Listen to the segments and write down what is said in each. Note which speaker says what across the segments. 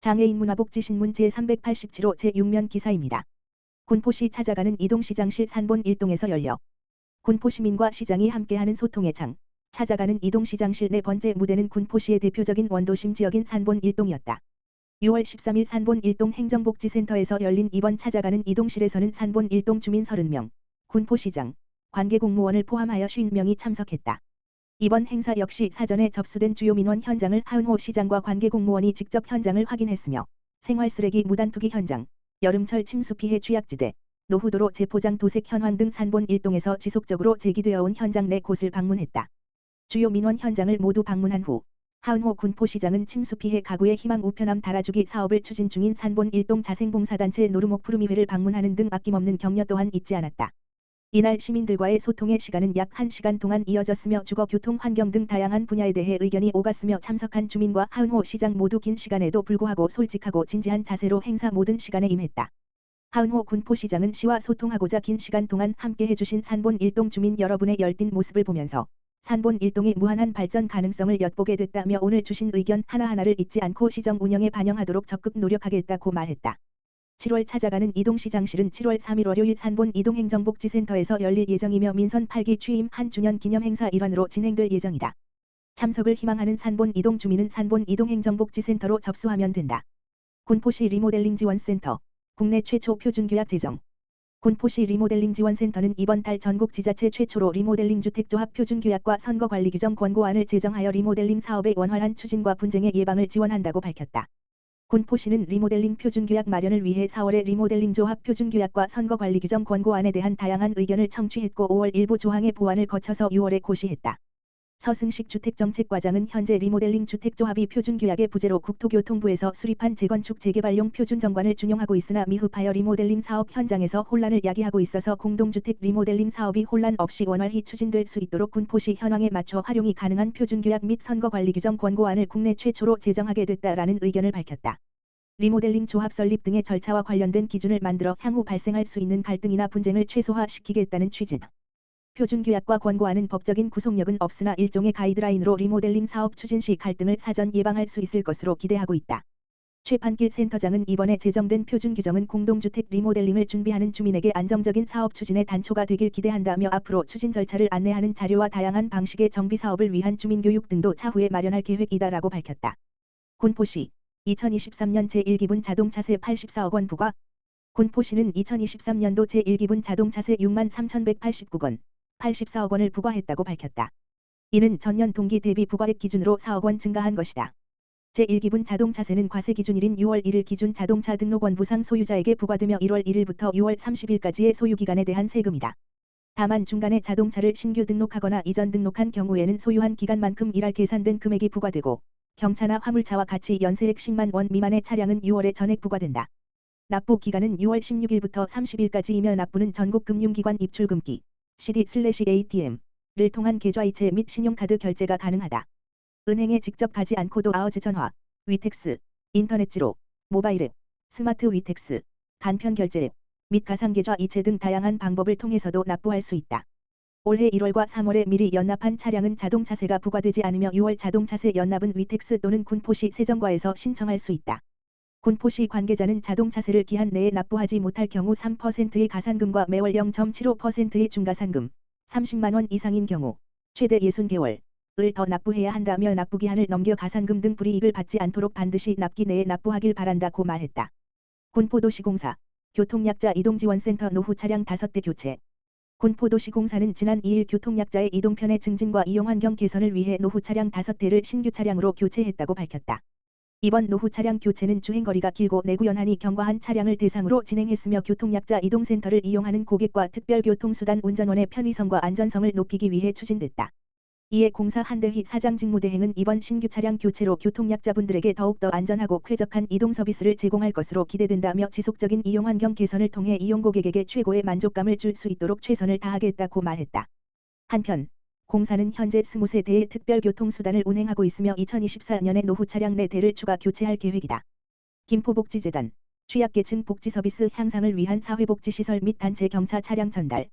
Speaker 1: 장애인 문화복지신문 제387호 제6면 기사입니다. 군포시 찾아가는 이동시장실 산본 1동에서 열려 군포시민과 시장이 함께하는 소통의 장, 찾아가는 이동시장실 네 번째 무대는 군포시의 대표적인 원도심 지역인 산본 1동이었다. 6월 13일 산본 1동 행정복지센터에서 열린 이번 찾아가는 이동실에서는 산본 1동 주민 30명, 군포시장, 관계공무원을 포함하여 50명이 참석했다. 이번 행사 역시 사전에 접수된 주요 민원 현장을 하은호 시장과 관계공무원이 직접 현장을 확인했으며 생활쓰레기 무단투기 현장, 여름철 침수 피해 취약지대, 노후도로 재포장 도색 현황 등 산본 1동에서 지속적으로 제기되어 온 현장 4곳을 방문했다. 주요 민원 현장을 모두 방문한 후 하은호 군포시장은 침수 피해 가구의 희망 우편함 달아주기 사업을 추진 중인 산본 1동 자생봉사단체 노르목 푸르미회를 방문하는 등 아낌없는 격려 또한 잊지 않았다. 이날 시민들과의 소통의 시간은 약 1시간 동안 이어졌으며 주거 교통 환경 등 다양한 분야에 대해 의견이 오갔으며 참석한 주민과 하은호 시장 모두 긴 시간에도 불구하고 솔직하고 진지한 자세로 행사 모든 시간에 임했다. 하은호 군포시장은 시와 소통하고자 긴 시간 동안 함께 해주신 산본 1동 주민 여러분의 열띤 모습을 보면서 산본 1동의 무한한 발전 가능성을 엿보게 됐다며 오늘 주신 의견 하나하나를 잊지 않고 시정 운영에 반영하도록 적극 노력하겠다고 말했다. 7월 찾아가는 이동시장실은 7월 3일 월요일 산본 이동행정복지센터에서 열릴 예정이며 민선 8기 취임 1주년 기념 행사 일환으로 진행될 예정이다. 참석을 희망하는 산본 이동 주민은 산본 이동행정복지센터로 접수하면 된다. 군포시 리모델링 지원센터, 국내 최초 표준규약 제정. 군포시 리모델링 지원센터는 이번 달 전국 지자체 최초로 리모델링 주택조합 표준규약과 선거관리규정 권고안을 제정하여 리모델링 사업의 원활한 추진과 분쟁의 예방을 지원한다고 밝혔다. 군포시는 리모델링 표준규약 마련을 위해 4월에 리모델링 조합 표준규약과 선거관리규정 권고안에 대한 다양한 의견을 청취했고 5월 일부 조항의 보완을 거쳐서 6월에 고시했다. 서승식 주택정책과장은 현재 리모델링 주택조합이 표준규약의 부재로 국토교통부에서 수립한 재건축 재개발용 표준정관을 준용하고 있으나 미흡하여 리모델링 사업 현장에서 혼란을 야기하고 있어서 공동주택 리모델링 사업이 혼란 없이 원활히 추진될 수 있도록 군포시 현황에 맞춰 활용이 가능한 표준규약 및 선거관리규정 권고안을 국내 최초로 제정하게 됐다라는 의견을 밝혔다. 리모델링 조합 설립 등의 절차와 관련된 기준을 만들어 향후 발생할 수 있는 갈등이나 분쟁을 최소화시키겠다는 취지. 표준규약과 권고안은 법적인 구속력은 없으나 일종의 가이드라인으로 리모델링 사업 추진 시 갈등을 사전 예방할 수 있을 것으로 기대하고 있다. 최판길 센터장은 이번에 제정된 표준규정은 공동주택 리모델링을 준비하는 주민에게 안정적인 사업 추진의 단초가 되길 기대한다며 앞으로 추진 절차를 안내하는 자료와 다양한 방식의 정비사업을 위한 주민교육 등도 차후에 마련할 계획이다라고 밝혔다. 군포시 2023년 제1기분 자동차세 84억 원 부과. 군포시는 2023년도 제1기분 자동차세 63,189건, 84억 원을 부과했다고 밝혔다. 이는 전년 동기 대비 부과액 기준으로 4억 원 증가한 것이다. 제1기분 자동차세는 과세 기준일인 6월 1일 기준 자동차 등록원 부상 소유자에게 부과되며 1월 1일부터 6월 30일까지의 소유기간에 대한 세금이다. 다만 중간에 자동차를 신규 등록하거나 이전 등록한 경우에는 소유한 기간만큼 일할 계산된 금액이 부과되고 경차나 화물차와 같이 연세액 10만 원 미만의 차량은 6월에 전액 부과된다. 납부 기간은 6월 16일부터 30일까지이며 납부는 전국 금융기관 입출금기, CD/ATM를 통한 계좌이체 및 신용카드 결제가 가능하다. 은행에 직접 가지 않고도 아워즈 전화, 위텍스, 인터넷지로, 모바일 앱, 스마트 위텍스, 간편 결제 앱 및 가상계좌 이체 등 다양한 방법을 통해서도 납부할 수 있다. 올해 1월과 3월에 미리 연납한 차량은 자동차세가 부과되지 않으며 6월 자동차세 연납은 위텍스 또는 군포시 세정과에서 신청할 수 있다. 군포시 관계자는 자동차세를 기한 내에 납부하지 못할 경우 3%의 가산금과 매월 0.75%의 중가산금, 30만 원 이상인 경우 최대 60개월을 더 납부해야 한다며 납부기한을 넘겨 가산금 등 불이익을 받지 않도록 반드시 납기 내에 납부하길 바란다고 말했다. 군포도시공사, 교통약자 이동지원센터 노후 차량 5대 교체. 군포도시공사는 지난 2일 교통약자의 이동편의 증진과 이용환경 개선을 위해 노후 차량 5대를 신규 차량으로 교체했다고 밝혔다. 이번 노후 차량 교체는 주행거리가 길고 내구 연한이 경과한 차량을 대상으로 진행했으며 교통약자 이동센터를 이용하는 고객과 특별교통수단 운전원의 편의성과 안전성을 높이기 위해 추진됐다. 이에 공사 한대휘 사장 직무대행은 이번 신규 차량 교체로 교통약자분들에게 더욱더 안전하고 쾌적한 이동 서비스를 제공할 것으로 기대된다며 지속적인 이용환경 개선을 통해 이용 고객에게 최고의 만족감을 줄 수 있도록 최선을 다하겠다고 말했다. 한편 공사는 현재 20세대의 특별교통수단을 운행하고 있으며 2024년에 노후 차량 4대를 추가 교체할 계획이다. 김포복지재단, 취약계층 복지서비스 향상을 위한 사회복지시설 및 단체 경차 차량 전달.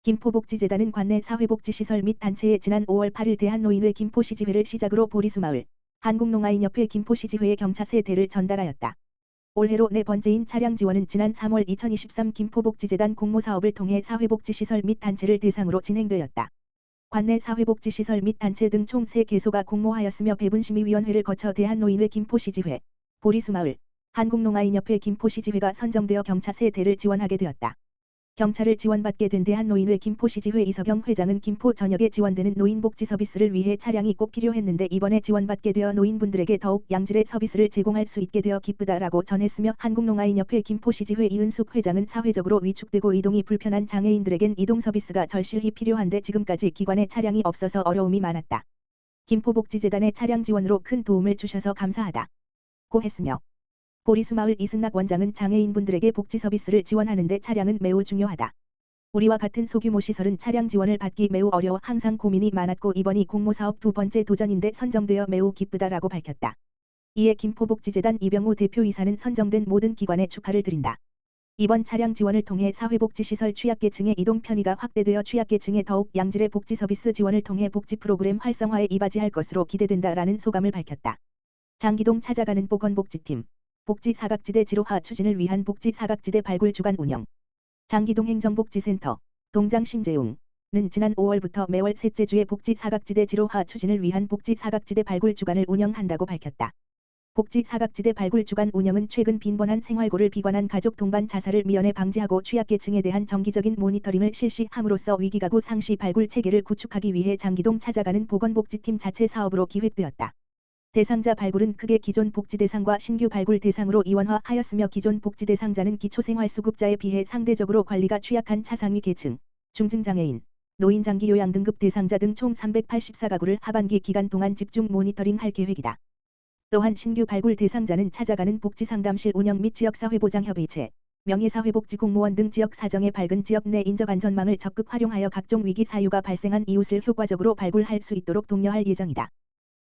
Speaker 1: 김포복지재단은 관내 사회복지시설 및 단체에 지난 5월 8일 대한노인회 김포시지회를 시작으로 보리수마을, 한국농아인협회 김포시지회에 경차세 대를 전달하였다. 올해로 네 번째인 차량 지원은 지난 3월 2023 김포복지재단 공모사업을 통해 사회복지시설 및 단체를 대상으로 진행되었다. 관내 사회복지시설 및 단체 등 총 3개소가 공모하였으며 배분심의위원회를 거쳐 대한노인회 김포시지회, 보리수마을, 한국농아인협회 김포시지회가 선정되어 경차세 대를 지원하게 되었다. 경차를 지원받게 된 대한노인회 김포시지회 이석영 회장은 김포 전역에 지원되는 노인복지 서비스를 위해 차량이 꼭 필요했는데 이번에 지원받게 되어 노인분들에게 더욱 양질의 서비스를 제공할 수 있게 되어 기쁘다라고 전했으며 한국농아인협회 김포시지회 이은숙 회장은 사회적으로 위축되고 이동이 불편한 장애인들에겐 이동 서비스가 절실히 필요한데 지금까지 기관에 차량이 없어서 어려움이 많았다. 김포복지재단의 차량 지원으로 큰 도움을 주셔서 감사하다. 고 했으며 보리수마을 이승낙 원장은 장애인분들에게 복지 서비스를 지원하는데 차량은 매우 중요하다. 우리와 같은 소규모 시설은 차량 지원을 받기 매우 어려워 항상 고민이 많았고 이번이 공모사업 두 번째 도전인데 선정되어 매우 기쁘다라고 밝혔다. 이에 김포복지재단 이병우 대표이사는 선정된 모든 기관에 축하를 드린다. 이번 차량 지원을 통해 사회복지시설 취약계층의 이동 편의가 확대되어 취약계층에 더욱 양질의 복지 서비스 지원을 통해 복지 프로그램 활성화에 이바지할 것으로 기대된다라는 소감을 밝혔다. 장기동 찾아가는 보건복지팀 복지 사각지대 지로화 추진을 위한 복지 사각지대 발굴 주간 운영. 장기동 행정복지센터 동장 심재웅은 지난 5월부터 매월 셋째 주에 복지 사각지대 지로화 추진을 위한 복지 사각지대 발굴 주간을 운영한다고 밝혔다. 복지 사각지대 발굴 주간 운영은 최근 빈번한 생활고를 비관한 가족 동반 자살을 미연에 방지하고 취약계층에 대한 정기적인 모니터링을 실시함으로써 위기가구 상시 발굴 체계를 구축하기 위해 장기동 찾아가는 보건복지팀 자체 사업으로 기획되었다. 대상자 발굴은 크게 기존 복지 대상과 신규 발굴 대상으로 이원화하였으며 기존 복지 대상자는 기초생활수급자에 비해 상대적으로 관리가 취약한 차상위 계층, 중증장애인, 노인 장기 요양 등급 대상자 등 총 384가구를 하반기 기간 동안 집중 모니터링할 계획이다. 또한 신규 발굴 대상자는 찾아가는 복지상담실 운영 및 지역사회보장협의체, 명예사회복지공무원 등 지역 사정에 밝은 지역 내 인적안전망을 적극 활용하여 각종 위기 사유가 발생한 이웃을 효과적으로 발굴할 수 있도록 독려할 예정이다.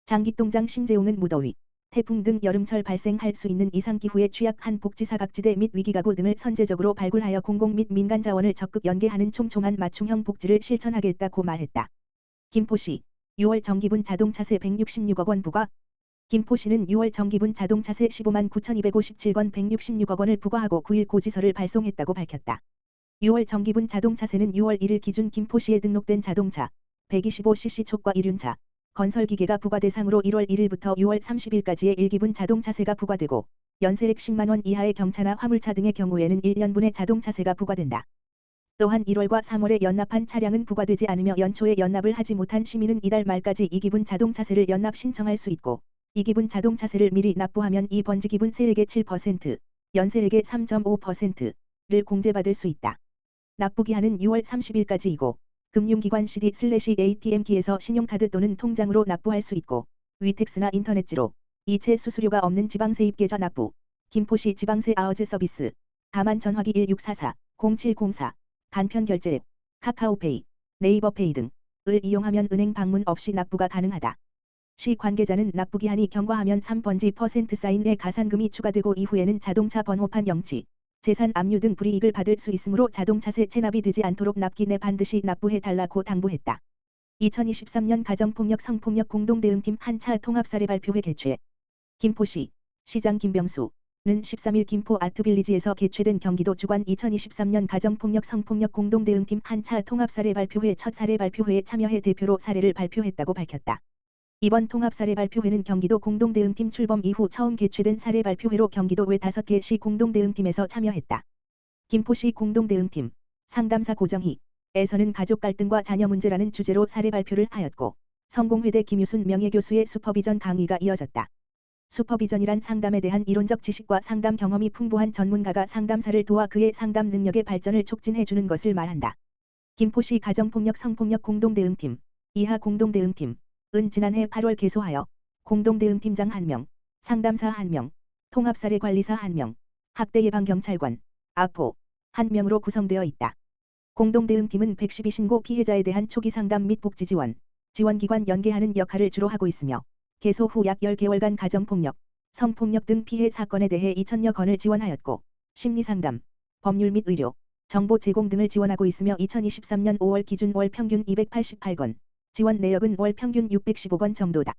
Speaker 1: 장기동장 심재웅은 무더위, 태풍 등 여름철 발생할 수 있는 이상기후에 취약한 복지사각지대 및 위기가구 등을 선제적으로 발굴하여 공공 및 민간 자원을 적극 연계하는 촘촘한 맞춤형 복지를 실천하겠다고 말했다. 김포시 6월 정기분 자동차세 166억 원 부과. 김포시는 6월 정기분 자동차세 15만 9,257건 166억 원을 부과하고 9일 고지서를 발송했다고 밝혔다. 6월 정기분 자동차세는 6월 1일 기준 김포시에 등록된 자동차 125cc 초과 이륜차 건설기계가 부과 대상으로 1월 1일부터 6월 30일까지의 일기분 자동차세가 부과되고 연세액 10만 원 이하의 경차나 화물차 등의 경우에는 1년분의 자동차세가 부과된다. 또한 1월과 3월에 연납한 차량은 부과되지 않으며 연초에 연납을 하지 못한 시민은 이달 말까지 이기분 자동차세를 연납 신청할 수 있고 이기분 자동차세를 미리 납부하면 이 번지기분 세액의 7%, 연세액의 3.5%를 공제받을 수 있다. 납부기한은 6월 30일까지이고 금융기관 CD/ATM기에서 신용카드 또는 통장으로 납부할 수 있고 위택스나 인터넷지로 이체 수수료가 없는 지방세입계좌 납부, 김포시 지방세 아어즈 서비스, 다만 전화기 1644-0704, 간편결제 앱, 카카오페이, 네이버페이 등을 이용하면 은행 방문 없이 납부가 가능하다. 시 관계자는 납부기한이 경과하면 3번지% 사인의 가산금이 추가되고 이후에는 자동차 번호판 영치, 재산 압류 등 불이익을 받을 수 있으므로 자동차세 체납이 되지 않도록 납기 내 반드시 납부해달라고 당부했다. 2023년 가정폭력 성폭력 공동대응팀 한차 통합사례 발표회 개최. 김포시 시장 김병수는 13일 김포 아트빌리지에서 개최된 경기도 주관 2023년 가정폭력 성폭력 공동대응팀 한차 통합사례 발표회 첫 사례 발표회에 참여해 대표로 사례를 발표했다고 밝혔다. 이번 통합사례 발표회는 경기도 공동대응팀 출범 이후 처음 개최된 사례 발표회로 경기도 외 5개 시 공동대응팀에서 참여했다. 김포시 공동대응팀 상담사 고정희에서는 가족 갈등과 자녀 문제라는 주제로 사례 발표를 하였고 성공회대 김유순 명예교수의 슈퍼비전 강의가 이어졌다. 슈퍼비전이란 상담에 대한 이론적 지식과 상담 경험이 풍부한 전문가가 상담사를 도와 그의 상담 능력의 발전을 촉진해 주는 것을 말한다. 김포시 가정폭력 성폭력 공동대응팀 이하 공동대응팀 은 지난해 8월 개소하여 공동대응팀장 1명, 상담사 1명, 통합사례관리사 1명, 학대예방경찰관, 아포 1명으로 구성되어 있다. 공동대응팀은 112신고 피해자에 대한 초기 상담 및 복지 지원, 지원기관 연계하는 역할을 주로 하고 있으며 개소 후 약 10개월간 가정폭력, 성폭력 등 피해 사건에 대해 2,000여 건을 지원하였고 심리상담, 법률 및 의료, 정보 제공 등을 지원하고 있으며 2023년 5월 기준 월 평균 288건, 지원 내역은 월 평균 615건 정도다.